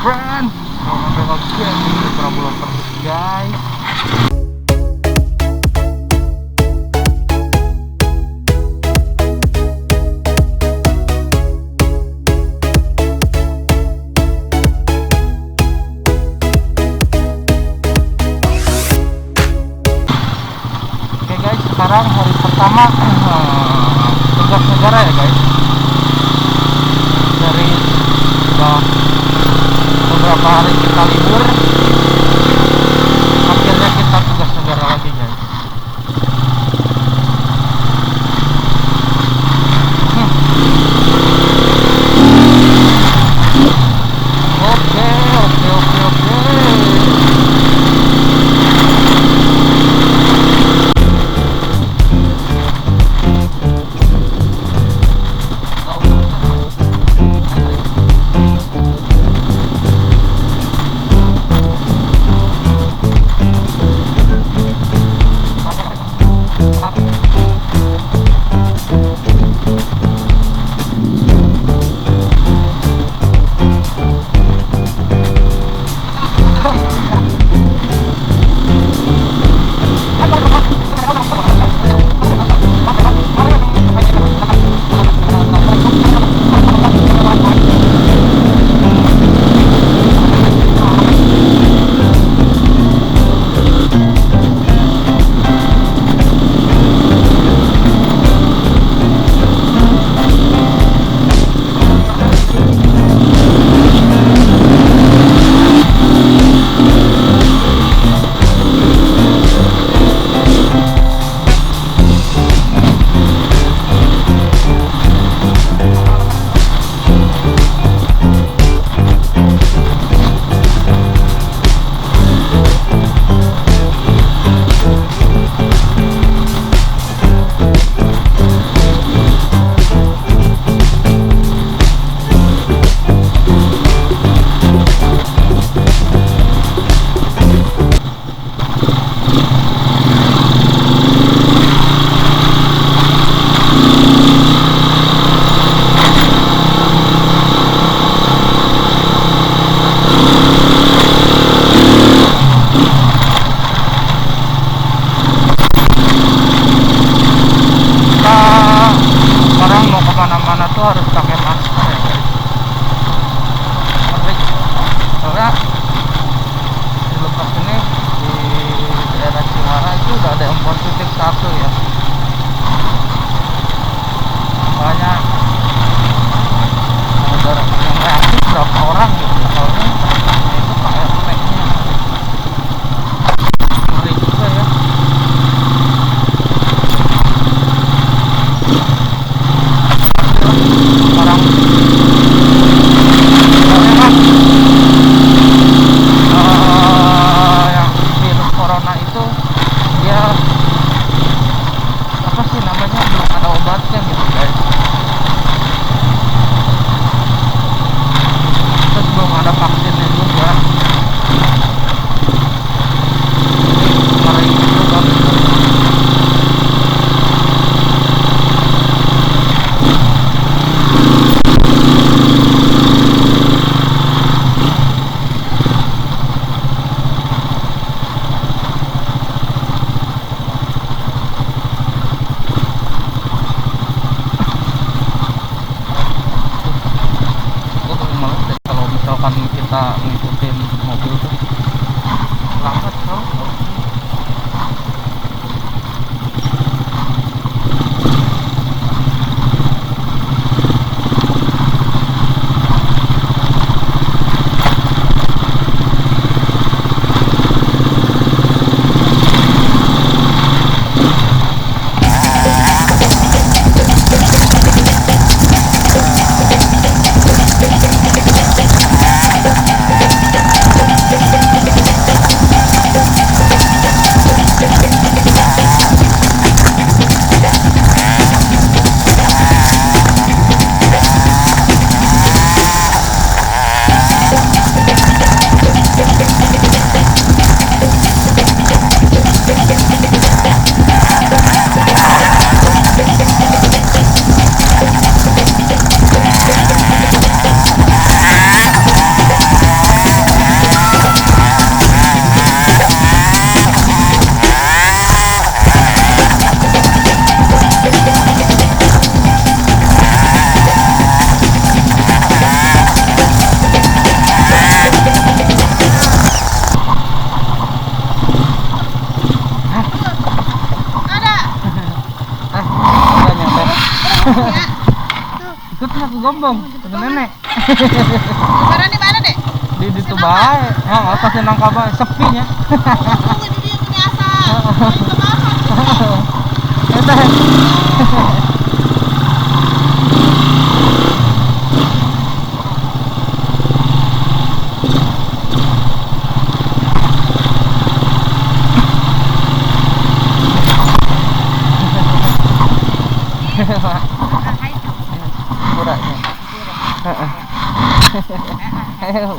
friend. Welcome back again to Prabulokers, guys. Oke guys, sekarang hari pertama tugas negara ya guys. Dari beberapa hari kita libur, akhirnya kita tugas negara lagi guys. Oke. Sekarang mau kemana-mana tuh harus pakai masker ya guys. Soalnya di lepas ini di daerah Cimara itu udah ada yang positif 1 ya. Banyak ada yang reaktif berapa orang gitu. Soalnya itu pakai efeknya ngeri juga ya. Orang yang virus corona itu dia apa sih namanya, belum ada obatnya gitu guys. Terus belum ada vaksinnya juga. Jadi ngeri juga gitu. Kita ngikutin mobil tuh lambat tau. Ikut nggak ke Gombong, ke nenek. Lebaran di mana, Dek? Di itu baik. Oh, pasti nangka baik, sepinya. Oh, ini dia biasa. Kurangnya. Ayo.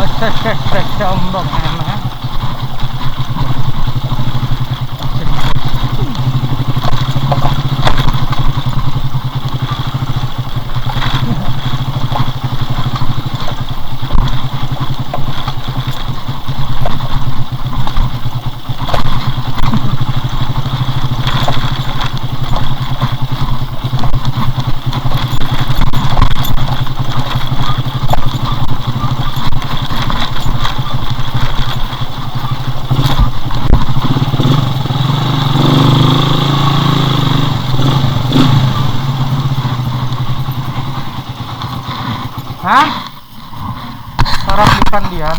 cek combong enak. Hah? Sarap ikan dia.